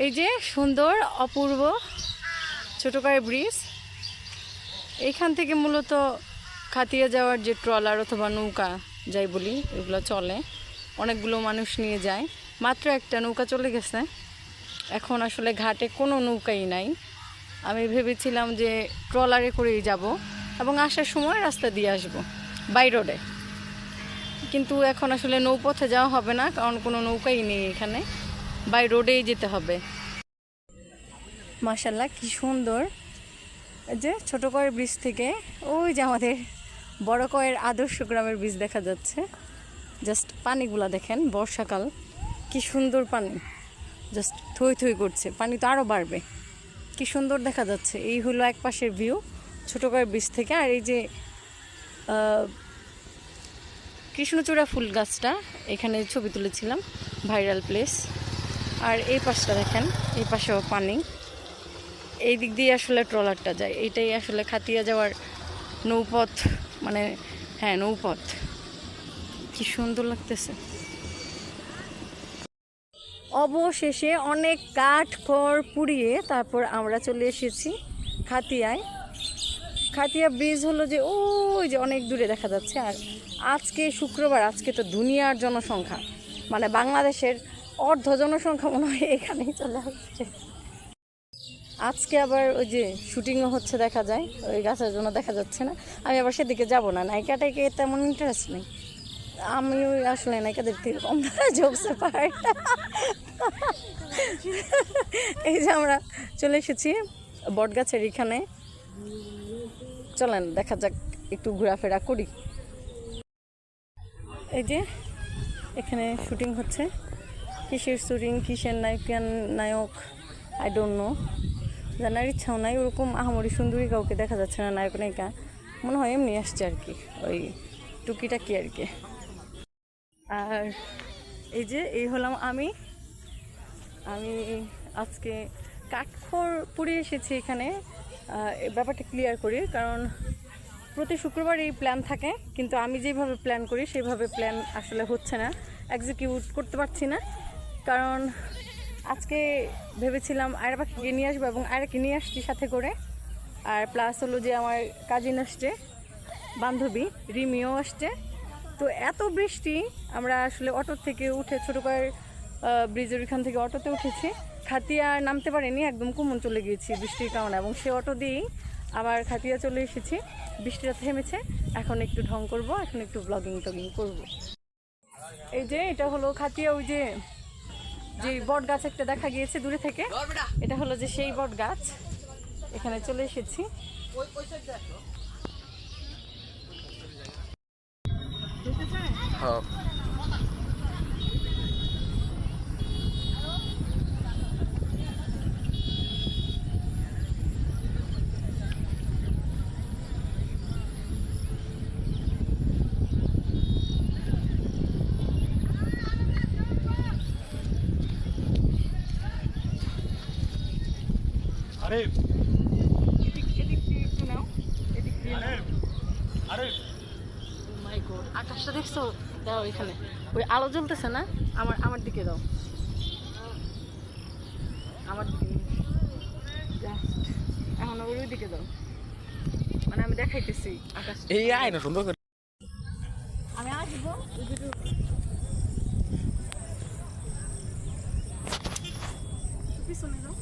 এই যে সুন্দর অপূর্ব ছোটকায় ব্রিজ, এইখান থেকে মূলত খাতিয়া যাওয়ার যে ট্রলার অথবা নৌকা যাই বলি এগুলো চলে, অনেকগুলো মানুষ নিয়ে যায়। মাত্র একটা নৌকা চলে গেছে, এখন আসলে ঘাটে কোনো নৌকাই নাই। আমি ভেবেছিলাম যে ট্রলারে করেই যাব এবং আসার সময় রাস্তা দিয়ে আসব বাই রোডে, কিন্তু এখন আসলে নৌপথে যাওয়া হবে না, কারণ কোনো নৌকাই নেই এখানে, বাই রোডেই যেতে হবে। মাশাআল্লাহ কি সুন্দর! যে ছোট কয়ের ব্রিজ থেকে ওই যে আমাদের বড় কয়ের আদর্শ গ্রামের ব্রিজ দেখা যাচ্ছে। জাস্ট পানিগুলা দেখেন, বর্ষাকাল কি সুন্দর পানি, জাস্ট থই থই করছে, পানি তো আরও বাড়বে। কি সুন্দর দেখা যাচ্ছে। এই হলো এক পাশের ভিউ ছোট কয়ের ব্রিজ থেকে। আর এই যে কৃষ্ণচূড়া ফুল গাছটা, এখানে ছবি তুলেছিলাম, ভাইরাল প্লেস। আর এই পাশটা দেখেন, এই পাশেও পানি, এই দিক দিয়ে আসলে ট্রলারটা যায়। এইটাই আসলে খাতিয়া যাওয়ার নৌপথ, মানে হ্যাঁ নৌপথ। কি সুন্দর লাগতেছে। অবশেষে অনেক কাঠ খড় পুড়িয়ে তারপর আমরা চলে এসেছি খাতিয়ায়। খাতিয়া ব্রিজ হলো যে ওই যে অনেক দূরে দেখা যাচ্ছে। আর আজকে শুক্রবার, আজকে তো দুনিয়ার জনসংখ্যা, মানে বাংলাদেশের অর্ধ জনসংখ্যা মনে হয় এখানেই চলে আসছে। আজকে আবার ওই যে শুটিংও হচ্ছে দেখা যায়, ওই গাছের জন্য দেখা যাচ্ছে না। আমি আবার সেদিকে যাবো না, নায়িকাটাকে তেমন ইন্টারেস্ট নেই। আমি ওই আসলে নায়িকাদের থেকে কম জোকসে পাই। এই যে আমরা চলে এসেছি বটগাছের এখানে, চলেন দেখা যাক, একটু ঘোরাফেরা করি। এই যে এখানে শুটিং হচ্ছে, কিসের শুটিং, কিসের নায়ক আই ডোন্ট নো, জানার ইচ্ছাও নাই। ওরকম আহামরি সুন্দরী কাউকে দেখা যাচ্ছে না, নায়ক নায়িকা মনে হয় এমনি আসছে আর কি, ওই টুকিটাকি আর কি। আর এই যে এই হলাম আমি আজকে কাঠখড় পুড়ে এসেছি এখানে। ব্যাপারটা ক্লিয়ার করি, কারণ প্রতি শুক্রবার এই প্ল্যান থাকে, কিন্তু আমি যেভাবে প্ল্যান করি সেইভাবে প্ল্যান আসলে হচ্ছে না, এক্সিকিউট করতে পারছি না। কারণ আজকে ভেবেছিলাম আয়রা পাখিকে নিয়ে আসবো এবং আয়রাকে নিয়ে আসছি সাথে করে। আর প্লাস হলো যে আমার কাজিন আসছে, বান্ধবী রিমিও আসছে। তো এত বৃষ্টি, আমরা আসলে অটো থেকে উঠে ছোটো কয়ের ব্রিজের ওইখান থেকে অটোতে উঠেছি, খাতিয়া নামতে পারিনি, একদম কুমন চলে গিয়েছি বৃষ্টির কারণে, এবং সে অটো দিয়েই আবার খাতিয়া চলে এসেছি। বৃষ্টিটা থেমেছে, এখন একটু ঢং করব, এখন একটু ব্লগিং টগিং করব। এই যে এটা হলো খাতিয়া, ওই যে বট গাছ একটা দেখা গিয়েছে দূরে থেকে, এটা হলো যে সেই বট গাছ, এখানে চলে এসেছি। আকাশটা দেখছো? দাও এখানে ওই আলো জ্বলতেছে না, আমার দিকে দাও, আমার দিকে, এখন ওই দিকে দাও, মানে আমি দেখাইতেছি আকাশ। এই আয় না সুন্দর করে আমি আসবো। পিছনে যাও,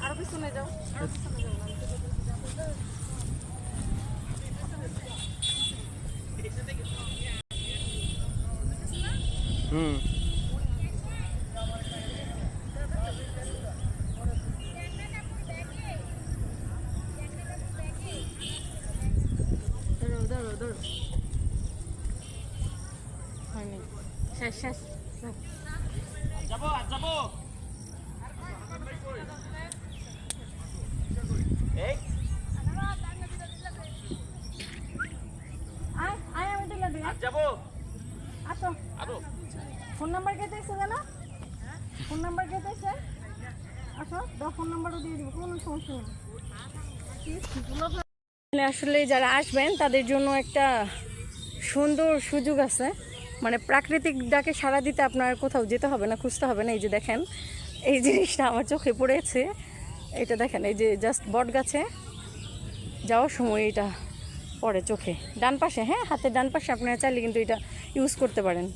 আরো পিছনে যাও, আরো পিছনে যাও। ধরো হয়নি, শেষ শেষ যাবো যাবো। ফোন নাম্বার কে চাইছে জানো? ফোন নাম্বার কে চাইছে? আসো দাও, ফোন নাম্বারও দিয়ে দিব, কোনো সমস্যা নেই। আসলে যারা আসবেন তাদের জন্য একটা সুন্দর সুযোগ আছে, মানে প্রাকৃতিক ডাকে সাড়া দিতে আপনার কোথাও যেতে হবে না, খুঁজতে হবে না। এই যে দেখেন এই জিনিসটা আমার চোখে পড়েছে, এটা দেখেন এই যে জাস্ট বট গাছে যাওয়ার সময় এটা পড়ে চোখে, ডান পাশে, হ্যাঁ হাতের ডান পাশে আপনারা চাইলে কিন্তু এটা ইউজ করতে পারেন।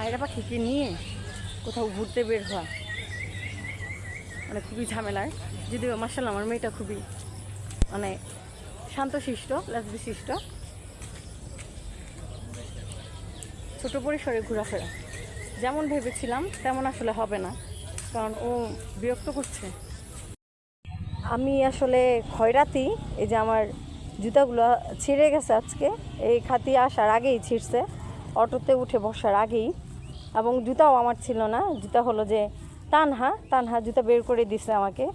আয়রা পাখিকে নিয়ে কোথাও ঘুরতে বের হওয়া মানে খুবই ঝামেলার, যদিও মার্শাল্লাহ আমার মেয়েটা খুবই মানে শান্তশিষ্ট প্লাস বিশিষ্ট। ছোট পরিসরে ঘোরাফেরা যেমন ভেবেছিলাম তেমন আসলে হবে না, কারণ ও বিরক্ত করছে। আমি আসলে খয়রাতি, এই যে আমার জুতাগুলো ছিঁড়ে গেছে আজকে, এই খাতি আসার আগেই ছিঁড়ছে, অটোতে উঠে বসার আগেই। এবং জুতাও আমার ছিল না, জুতা হলো যে তানহা জুতা বের করে দিছে আমাকে,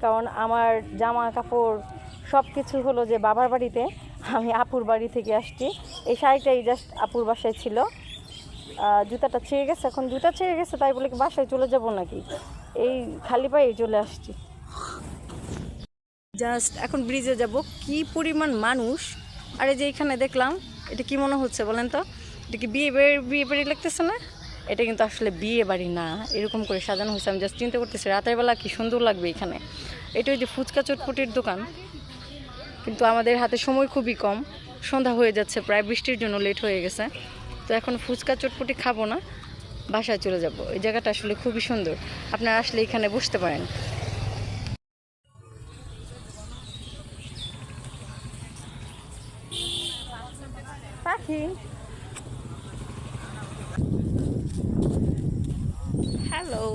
কারণ আমার জামা কাপড় সব কিছু হলো যে বাবার বাড়িতে, আমি আপুর বাড়ি থেকে আসছি। এই শাড়িটাই জাস্ট আপুর বাসায় ছিল, জুতাটা ছিঁড়ে গেছে। এখন জুতা ছিঁড়ে গেছে তাই বলে কি বাসায় চলে যাব নাকি, এই খালি পায়ে চলে আসছি। জাস্ট এখন ব্রিজে যাব, কি পরিমাণ মানুষ। আর এই যে এখানে দেখলাম, এটা কি মনে হচ্ছে বলেন তো, এটা কি বিয়ে বাড়ি লাগতেছে না? এটা কিন্তু আসলে বিয়ে বাড়ি না, এরকম করে সাজানো হয়েছে। আমি জাস্ট চিন্তা করতেছি রাতের বেলা কি সুন্দর লাগবে এখানে। এটা ওই যে ফুচকা চটপটির দোকান, কিন্তু আমাদের হাতে সময় খুবই কম, সন্ধ্যা হয়ে যাচ্ছে প্রায়, বৃষ্টির জন্য লেট হয়ে গেছে। তো এখন ফুচকা চটপটি খাবো না, বাসায় চলে যাব। এই জায়গাটা আসলে খুবই সুন্দর, আপনারা আসলে এখানে বসতে পারেন। পাখি, হ্যালো,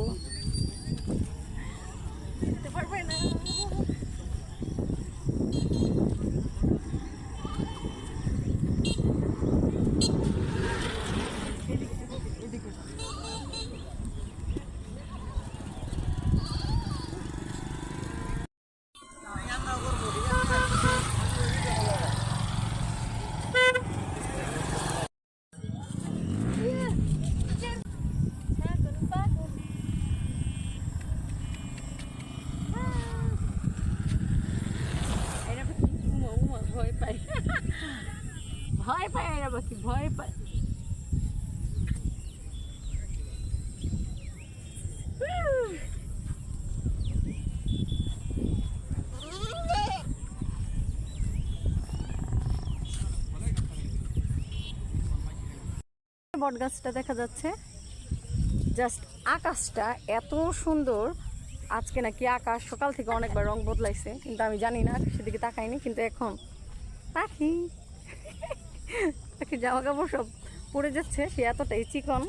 ভয় পায় এরা পাখি, ভয় পায়। বট গাছটা দেখা যাচ্ছে, জাস্ট আকাশটা এত সুন্দর। আজকে নাকি আকাশ সকাল থেকে অনেকবার রং বদলাইছে, কিন্তু আমি জানি না, সেদিকে তাকাইনি। কিন্তু এখন পাখি পাখির জামা কাপড় সব পড়ে যাচ্ছে, সে এতটাই চিকন।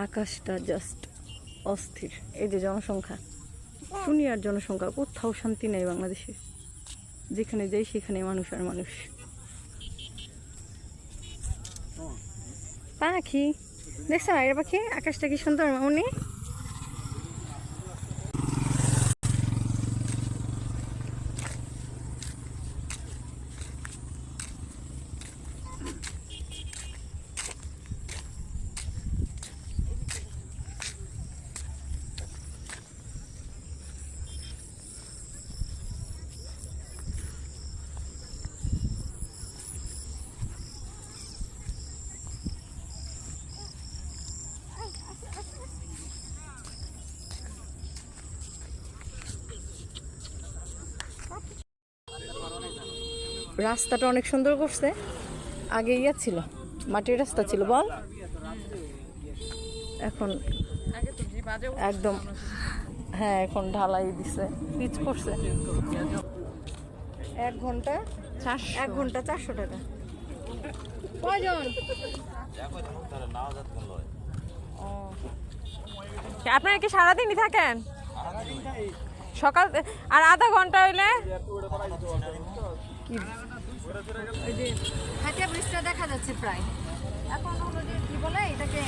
আকাশটা জাস্ট অস্থির। এই যে জনসংখ্যা, দুনিয়ার জনসংখ্যা, কোথাও শান্তি নেই বাংলাদেশে, যেখানে যাই সেখানে মানুষ আর মানুষ। পাখি দেখছেন আইরা পাখি, আকাশটা কি সুন্দর মামুনি। রাস্তাটা অনেক সুন্দর করছে, আগে ইয়া ছিল, মাটির রাস্তা ছিল বল, এখন একদম, হ্যাঁ এখন ঢালাই দিছে, পিচ করছে। 1 ঘন্টা 400 টাকা। কয়জন? আপনারা কি সারাদিনই থাকেন? সকাল আর আধা ঘন্টা হইলে কি ওই যে হাতিয়া ব্রিজটা দেখা যাচ্ছে প্রায়। এখন হলো যে কি বলে এটাকে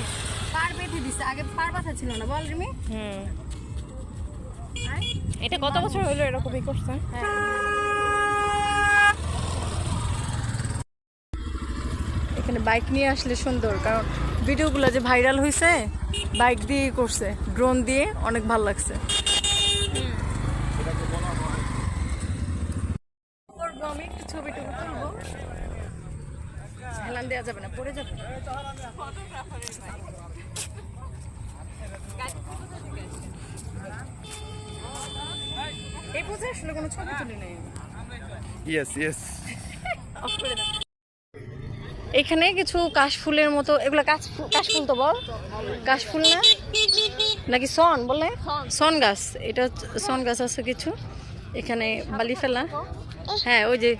পার বেঁধে দিচ্ছে, আগে পার বাঁধা ছিল না বল রিমি। এটা কত বছর হইলো এরকমই করছেন? এখানে বাইক নিয়ে আসলে সুন্দর, কারণ ভিডিওগুলো যে ভাইরাল হয়েছে বাইক দিয়ে করছে, ড্রোন দিয়ে, অনেক ভালো লাগছে। হেলান দেওয়া যাবে না, পড়ে যাবে। এই পোজে আসলে কোনো ছবি তুলি নেই। ইয়েস অফ করে দাও। এখানে কিছু কাশফুলের মতো, এগুলো কাশফুল তো বল, কাশফুল না নাকি সন বলে, সন গাছ, এটা সন গাছ আছে কিছু এখানে, বালি ফেলা। হ্যাঁ ওই যে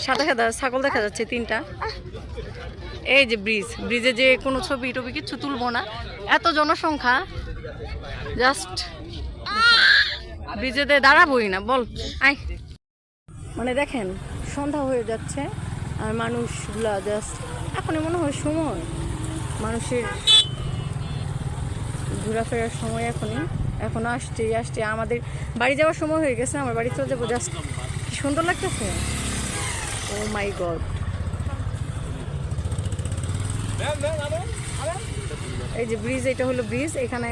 সাদা সাদা ছাগল দেখা যাচ্ছে 3টা। এই যে ব্রিজে যে কোনো ছবি টবি কিছু তুলবো না, এত জনসংখ্যা, জাস্ট ব্রিজেতে দাঁড়াবোই না, বল আয়। মানে দেখেন সন্ধ্যা হয়ে যাচ্ছে আর মানুষগুলা জাস্ট, এখনই মনে হয় সময় মানুষের ঘোরাফেরার সময়, এখনো আসছে। আমাদের বাড়ি যাওয়ার সময় হয়ে গেছে, আমার বাড়ি চলে যাবো। জাস্ট কি সুন্দর লাগতেছে, ও মাই গড। এই যে ব্রিজ, এটা হলো ব্রিজ। এখানে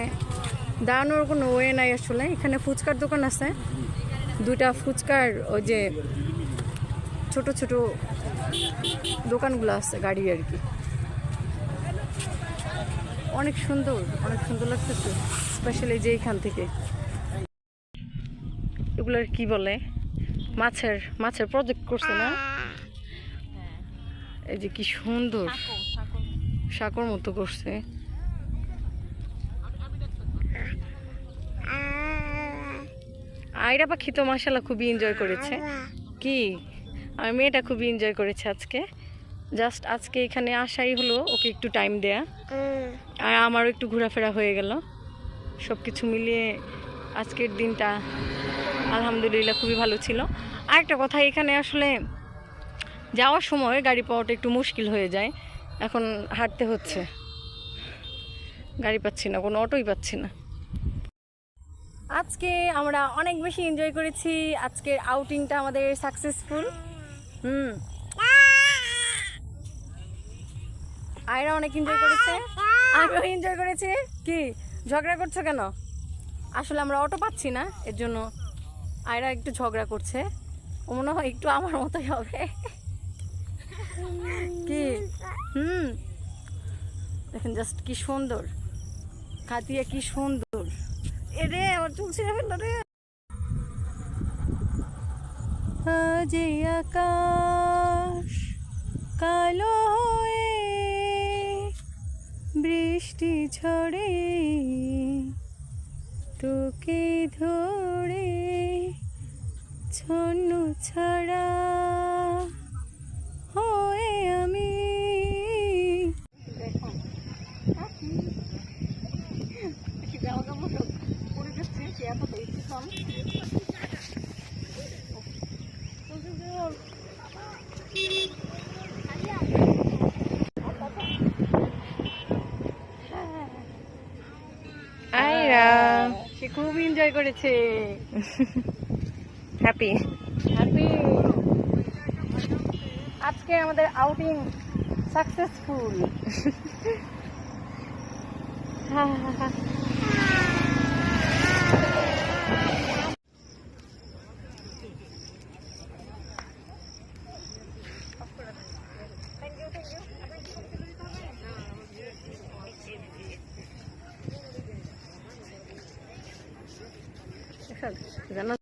দাঁড়ানোর কোনো ওয়ে নাই আসলে। এখানে ফুচকার দোকান আছে, 2টা ফুচকার ওই যে ছোট ছোট দোকানগুলো আছে, গাড়ি আর কি। অনেক সুন্দর লাগতেছে, স্পেশালি যে এখান থেকে এগুলোর কি বলে, মাছের প্রজেক্ট করছে না, এই যে কি সুন্দর সাঁকোর মতো করছে। আয়রা পাখি তো মাশাআল্লাহ খুবই এনজয় করেছে। কি আমার মেয়েটা খুবই এনজয় করেছে আজকে। জাস্ট আজকে এখানে আসাই হলো ওকে একটু টাইম দেয়া, আর আমারও একটু ঘোরাফেরা হয়ে গেল। সব কিছু মিলিয়ে আজকের দিনটা আলহামদুলিল্লাহ খুবই ভালো ছিল। আরেকটা কথা, এখানে আসলে যাওয়ার সময় গাড়ি পাওয়াটা একটু মুশকিল হয়ে যায়। এখন হাঁটতে হচ্ছে, গাড়ি পাচ্ছি না, কোনো অটোই পাচ্ছি না। আজকে আমরা অনেক বেশি এনজয় করেছি, আজকের আউটিংটা আমাদের সাকসেসফুল। আয়রা অনেক এনজয় করেছে, আমিও এনজয় করেছি। কি ঝগড়া করছো কেন? আসলে আমরা অটো পাচ্ছি না, এর জন্য আয়রা একটু ঝগড়া করছে। ও মনে হয় একটু আমার মতোই হবে। কি দেখেন জাস্ট কি সুন্দর, কাতিয়া কি সুন্দর। এরে আমার চুল ছিঁড়ে ফেললো রে। আজ আকাশ কালো হয়ে বৃষ্টি ঝরে, তোকে ধরে ছন্ন ছাড়া হয়ে আমি। আয়রা সে খুব এনজয় করেছে, হ্যাপি। আজকে আমাদের আউটিং সাকসেসফুল। জানো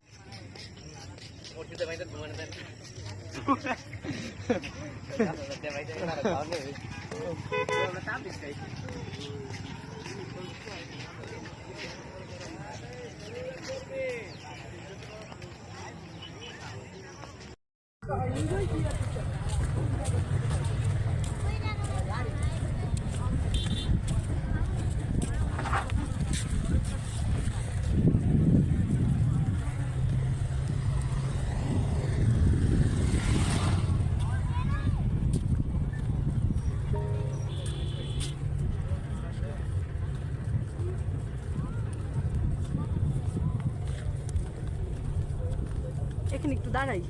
এখানে একটু দাঁড়াই,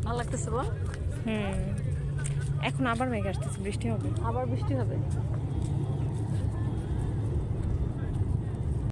ভালো লাগতেছে বল। এখন আবার মেঘ আসতেছে, বৃষ্টি হবে। আবার বৃষ্টি হবে।